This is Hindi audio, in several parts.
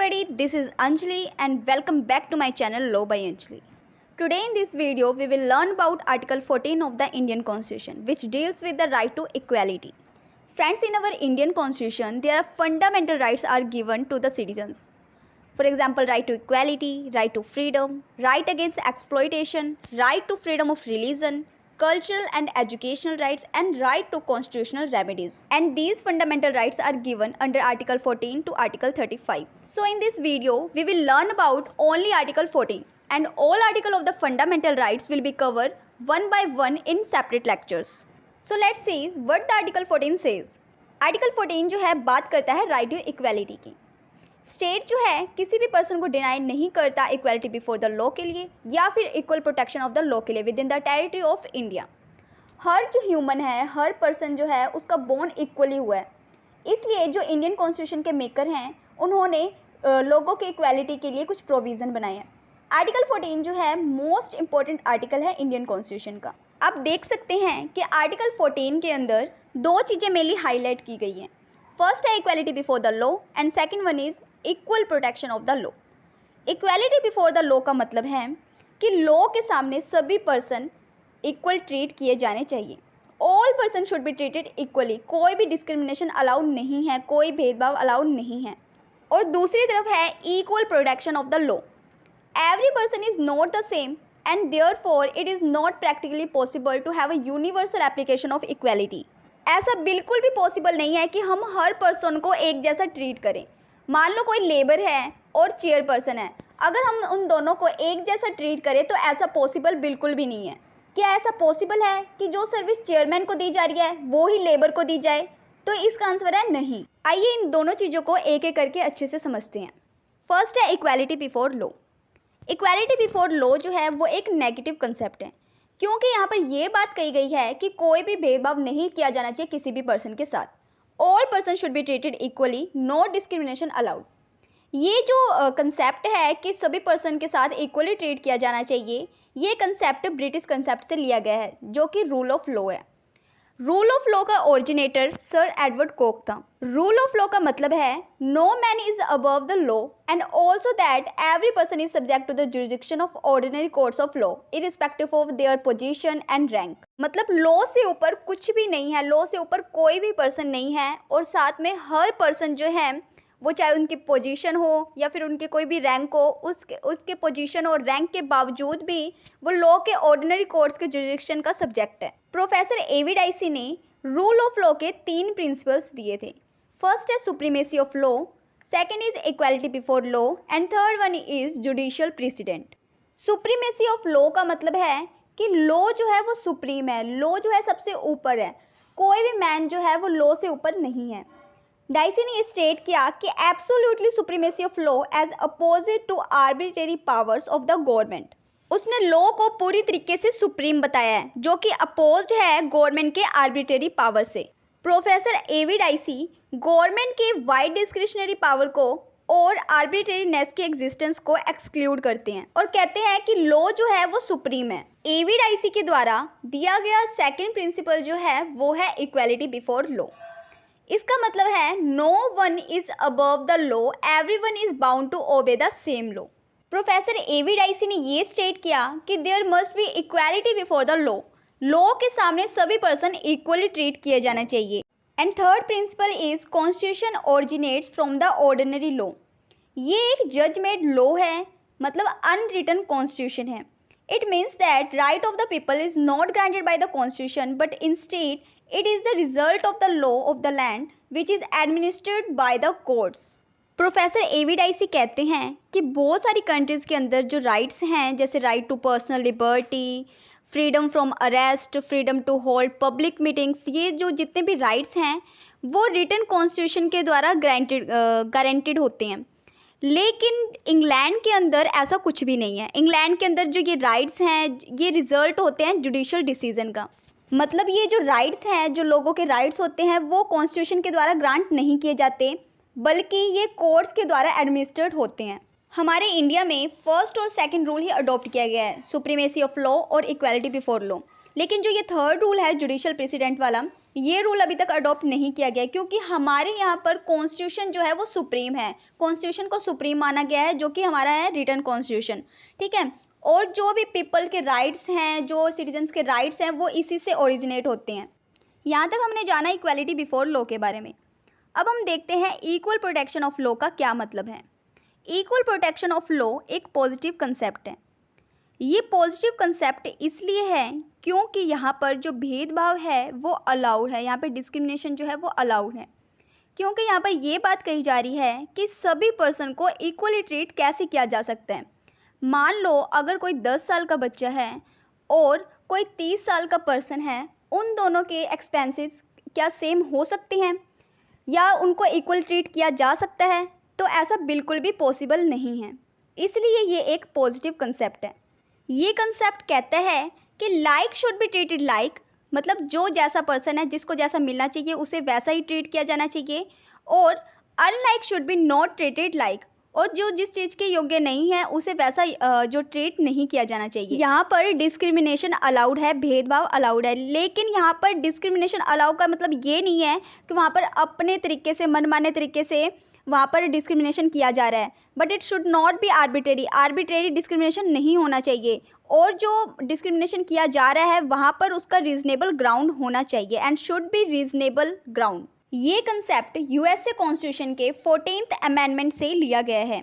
everybody, this is Anjali and welcome back to my channel Law by Anjali. Today in this video, we will learn about Article 14 of the Indian Constitution, which deals with the right to equality. Friends, in our Indian Constitution, there are fundamental rights are given to the citizens. For example, right to equality, right to freedom, right against exploitation, right to freedom of religion, cultural and educational rights, and right to constitutional remedies. And these fundamental rights are given under Article 14 to Article 35. So in this video, we will learn about only Article 14, and all articles of the fundamental rights will be covered one by one in separate lectures. So let's see what the Article 14 says. Article 14 जो है बात करता है right to equality की. स्टेट जो है किसी भी पर्सन को डिनाई नहीं करता इक्वालिटी बिफोर द लॉ के लिए या फिर equal protection of the law के लिए within the territory of India. हर जो ह्यूमन है, हर पर्सन जो है उसका बॉन्ड इक्वली हुआ है. इसलिए जो इंडियन कॉन्स्टिट्यूशन के मेकर हैं उन्होंने लोगों के इक्वालिटी के लिए कुछ प्रोविज़न बनाए हैं. आर्टिकल 14 जो है मोस्ट इम्पॉर्टेंट आर्टिकल है इंडियन कॉन्स्टिट्यूशन का. आप देख सकते हैं कि आर्टिकल 14 के अंदर दो चीज़ें मेनली हाईलाइट की गई हैं. फर्स्ट है equality before the law and second one is equal protection of the law. Equality before the law का मतलब है कि लॉ के सामने सभी पर्सन इक्वल ट्रीट किए जाने चाहिए. All person should be treated equally. कोई भी डिस्क्रिमिनेशन अलाउड नहीं है, कोई भेदभाव अलाउड नहीं है. और दूसरी तरफ है equal protection of the law. Every person is not the same and therefore it is not practically possible to have a universal application of equality. ऐसा बिल्कुल भी पॉसिबल नहीं है कि हम हर पर्सन को एक जैसा ट्रीट करें. मान लो कोई लेबर है और चेयरपर्सन है, अगर हम उन दोनों को एक जैसा ट्रीट करें तो ऐसा पॉसिबल बिल्कुल भी नहीं है. क्या ऐसा पॉसिबल है कि जो सर्विस चेयरमैन को दी जा रही है वो ही लेबर को दी जाए? तो इसका आंसर है नहीं. आइए इन दोनों चीज़ों को एक एक करके अच्छे से समझते हैं. फर्स्ट है equality before law. Equality before law जो है वो एक नेगेटिव कंसेप्ट है, क्योंकि यहाँ पर यह बात कही गई है कि कोई भी भेदभाव नहीं किया जाना चाहिए किसी भी पर्सन के साथ. All person should be treated equally, no discrimination allowed. ये जो कंसेप्ट है कि सभी पर्सन के साथ इक्वली ट्रीट किया जाना चाहिए, ये कंसेप्ट ब्रिटिश कंसेप्ट से लिया गया है जो कि रूल ऑफ लॉ है. रूल ऑफ लॉ का ओरिजिनेटर सर एडवर्ड कोक था. रूल ऑफ लॉ का मतलब है no man is above the law and also that every person is subject to the jurisdiction of ordinary courts of law irrespective of their position and rank. मतलब लॉ से ऊपर कुछ भी नहीं है, लॉ से ऊपर कोई भी पर्सन नहीं है, और साथ में हर पर्सन जो है वो चाहे उनकी पोजीशन हो या फिर उनके कोई भी रैंक हो, उसके पोजीशन और रैंक के बावजूद भी वो लॉ के ऑर्डिनरी कोर्ट्स के जुरिडिक्शन का सब्जेक्ट है. प्रोफेसर एवी डाइसी ने रूल ऑफ लॉ के 3 प्रिंसिपल्स दिए थे. फर्स्ट है supremacy of law, second is equality before law and third one is judicial president. Supremacy of law का मतलब है कि लॉ जो है वो सुप्रीम है, लॉ जो है सबसे ऊपर है, कोई भी मैन जो है वो लॉ से ऊपर नहीं है. डाइसी ने स्टेट किया कि absolutely supremacy of law as opposed to arbitrary powers of the government. उसने लॉ को पूरी तरीके से सुप्रीम बताया है, जो कि अपोज्ड है गवर्नमेंट के आर्बिट्रेरी पावर से. प्रोफेसर एवी डाइसी गवर्नमेंट के वाइड डिस्क्रिशनरी पावर को और आर्बिट्रेरीनेस के एग्जिस्टेंस को एक्सक्लूड करते हैं और कहते हैं कि लॉ जो है वो सुप्रीम है. एवी डाइसी के द्वारा दिया गया सेकेंड प्रिंसिपल जो है वो है इक्वालिटी बिफोर लॉ. इसका मतलब है no one is above the law, everyone is bound to obey the same law. Professor A V Dicey ने ये स्टेट किया कि there must be equality before the law. Law के सामने सभी पर्सन इक्वली ट्रीट किए जाना चाहिए. And third principle is constitution originates from the ordinary law. ये एक जज मेड लॉ है, मतलब अनरिटन कॉन्स्टिट्यूशन है. It means that right of the people is not granted by the constitution but instead it is the result of the law of the land which is administered by the courts. Professor A V Dicey कहते हैं कि बहुत सारी कंट्रीज़ के अंदर जो राइट्स हैं, जैसे right to personal liberty, freedom from arrest, freedom to hold public meetings, ये जो जितने भी राइट्स हैं वो रिटन कॉन्स्टिट्यूशन के द्वारा गारंटेड होते हैं. लेकिन इंग्लैंड के अंदर ऐसा कुछ भी नहीं है. इंग्लैंड के अंदर जो ये राइट्स हैं ये रिजल्ट होते हैं जुडिशियल डिसीजन का. मतलब ये जो राइट्स हैं, जो लोगों के राइट्स होते हैं वो कॉन्स्टिट्यूशन के द्वारा ग्रांट नहीं किए जाते, बल्कि ये कोर्ट्स के द्वारा एडमिनिस्ट्रेट होते हैं. हमारे इंडिया में फर्स्ट और सेकंड रूल ही अडॉप्ट किया गया है, सुप्रीमेसी ऑफ लॉ और इक्वालिटी बिफोर लॉ. लेकिन जो ये थर्ड रूल है जुडिशियल प्रेसिडेंट वाला, ये रूल अभी तक अडॉप्ट नहीं किया गया क्योंकि हमारे यहाँ पर कॉन्स्टिट्यूशन जो है वो सुप्रीम है, कॉन्स्टिट्यूशन को सुप्रीम माना गया है, जो कि हमारा है रिटन कॉन्स्टिट्यूशन, ठीक है। और जो भी पीपल के राइट्स हैं, जो सिटीजन्स के राइट्स हैं, वो इसी से ओरिजिनेट होते हैं। यहाँ तक हमने जाना इक्वालिटी बिफोर लॉ के बारे में। अब हम देखते हैं इक्वल प्रोटेक्शन ऑफ लॉ का क्या मतलब है। इक्वल प्रोटेक्शन ऑफ लॉ एक पॉजिटिव कंसेप्ट है। ये पॉजिटिव कंसेप्ट इसलिए है क्योंकि यहाँ पर जो भेदभाव है वो अलाउड है, यहाँ पर डिस्क्रिमिनेशन जो है वो अलाउड है, क्योंकि यहाँ पर ये बात कही जा रही है कि सभी पर्सन को इक्वली ट्रीट कैसे किया जा सकता है। मान लो अगर कोई 10 साल का बच्चा है और कोई 30 साल का पर्सन है, उन दोनों के एक्सपेंसेस क्या सेम हो सकते हैं या उनको इक्वल ट्रीट किया जा सकता है? तो ऐसा बिल्कुल भी पॉसिबल नहीं है। इसलिए ये एक पॉजिटिव कंसेप्ट है। ये कंसेप्ट कहता है कि like should be treated like, मतलब जो जैसा पर्सन है, जिसको जैसा मिलना चाहिए उसे वैसा ही ट्रीट किया जाना चाहिए, और unlike should be not treated like, और जो जिस चीज़ के योग्य नहीं है उसे वैसा जो ट्रीट नहीं किया जाना चाहिए। यहाँ पर डिस्क्रिमिनेशन अलाउड है, भेदभाव अलाउड है, लेकिन यहाँ पर डिस्क्रिमिनेशन अलाउ का मतलब ये नहीं है कि वहाँ पर अपने तरीके से, मनमाने तरीके से वहाँ पर डिस्क्रिमिनेशन किया जा रहा है, but it should not be arbitrary. Arbitrary discrimination नहीं होना चाहिए, और जो डिस्क्रिमिनेशन किया जा रहा है वहाँ पर उसका रीजनेबल ग्राउंड होना चाहिए, and should be reasonable ground. ये कंसेप्ट यूएसए कॉन्स्टिट्यूशन के 14th अमेंडमेंट से लिया गया है।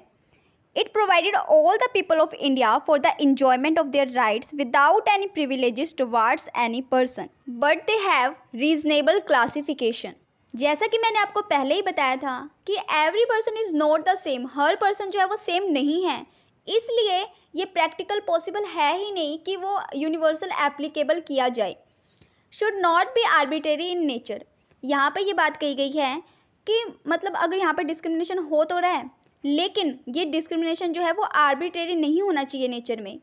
It provided all the people of India for the enjoyment of their rights without any privileges towards any person, but they have reasonable classification. जैसा कि मैंने आपको पहले ही बताया था कि every person is not the same, her person जो है वो सेम नहीं है, इसलिए ये प्रैक्टिकल पॉसिबल है ही नहीं कि वो यूनिवर्सल एप्लीकेबल किया जाए। Should not be arbitrary in nature. यहाँ पे ये बात कही गई है कि मतलब अगर यहाँ पर डिस्क्रिमिनेशन हो तो रहा है, लेकिन ये डिस्क्रिमिनेशन जो है वो आर्बिट्रेरी नहीं होना चाहिए नेचर में।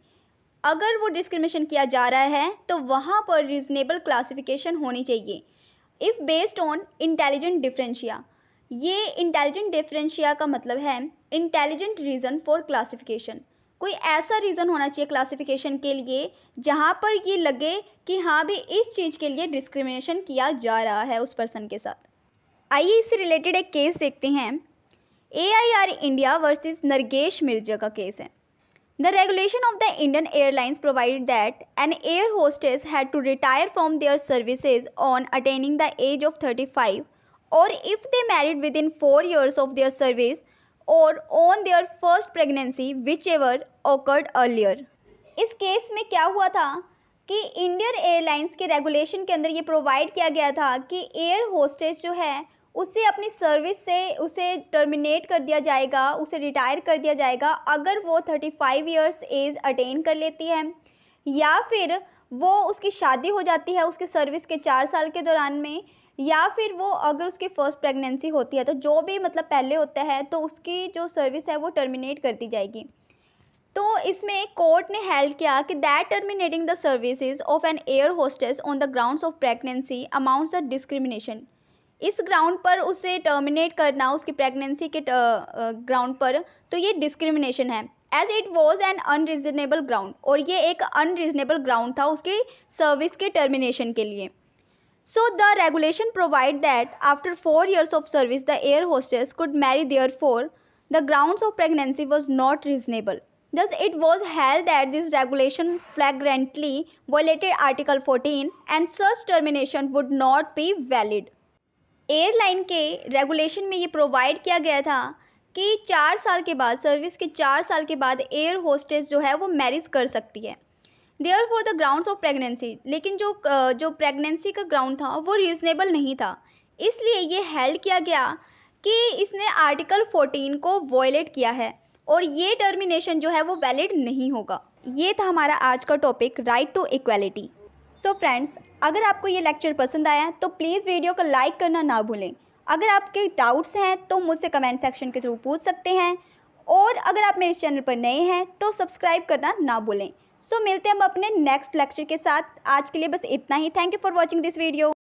अगर वो डिस्क्रिमिनेशन किया जा रहा है तो वहाँ पर रीजनेबल क्लासिफिकेशन होनी चाहिए। If based on intelligent differentia, ये इंटेलिजेंट डिफरेंशिया का मतलब है इंटेलिजेंट रीज़न फॉर क्लासिफिकेशन। कोई ऐसा रीज़न होना चाहिए क्लासिफिकेशन के लिए जहाँ पर ये लगे कि हाँ भी इस चीज़ के लिए डिस्क्रिमिनेशन किया जा रहा है उस पर्सन के साथ। आइए इससे रिलेटेड एक केस देखते हैं। AIR इंडिया वर्सेस नरगेश मिर्जा का केस है। The regulation of the Indian Airlines provided that an air hostess had to retire from their services on attaining the age of 35, or if they married within 4 years of their service, or on their first pregnancy, whichever occurred earlier. इस केस में क्या हुआ था कि इंडियन एयरलाइंस के रेगुलेशन के अंदर ये प्रोवाइड किया गया था कि एयर होस्टेस जो है उसे अपनी सर्विस से उसे टर्मिनेट कर दिया जाएगा, उसे रिटायर कर दिया जाएगा अगर वो 35 इयर्स एज अटेन कर लेती है, या फिर वो उसकी शादी हो जाती है उसके सर्विस के 4 साल के दौरान में, या फिर वो अगर उसकी फ़र्स्ट प्रेगनेंसी होती है, तो जो भी मतलब पहले होता है तो उसकी जो सर्विस है वो टर्मिनेट कर दी जाएगी। तो इसमें कोर्ट ने हेल्ड किया कि that terminating the services of an air hostess on the grounds of pregnancy amounts the discrimination. इस ग्राउंड पर उसे टर्मिनेट करना उसकी प्रेगनेंसी के ग्राउंड पर, तो ये डिस्क्रिमिनेशन है, as it was an unreasonable ground, और ये एक अनरीजनेबल ग्राउंड था उसकी सर्विस के टर्मिनेशन के लिए। So the regulation provide that after 4 years of service the air hostess could Mary, therefore the grounds of pregnancy was not reasonable. Thus, it was held that this regulation flagrantly violated Article 14 and such termination would not be valid. Airline के रेगुलेशन में ये प्रोवाइड किया गया था कि 4 साल के बाद, सर्विस के 4 साल के बाद एयर होस्टेस जो है वो मैरिज कर सकती है, therefore the grounds of pregnancy. लेकिन जो प्रेगनेंसी का ग्राउंड था वो रीज़नेबल नहीं था, इसलिए ये हेल्ड किया गया कि इसने आर्टिकल 14 को वॉयलेट किया है और ये टर्मिनेशन जो है वो वैलिड नहीं होगा। ये था हमारा आज का topic, right to equality. So friends, अगर आपको ये लेक्चर पसंद आया तो प्लीज़ वीडियो को लाइक करना ना भूलें। अगर आपके डाउट्स हैं तो मुझसे कमेंट सेक्शन के थ्रू पूछ सकते हैं, और अगर आप मेरे चैनल पर नए हैं तो सब्सक्राइब करना ना भूलें। सो मिलते हैं हम अपने नेक्स्ट लेक्चर के साथ। आज के लिए बस इतना ही। Thank you for watching this video.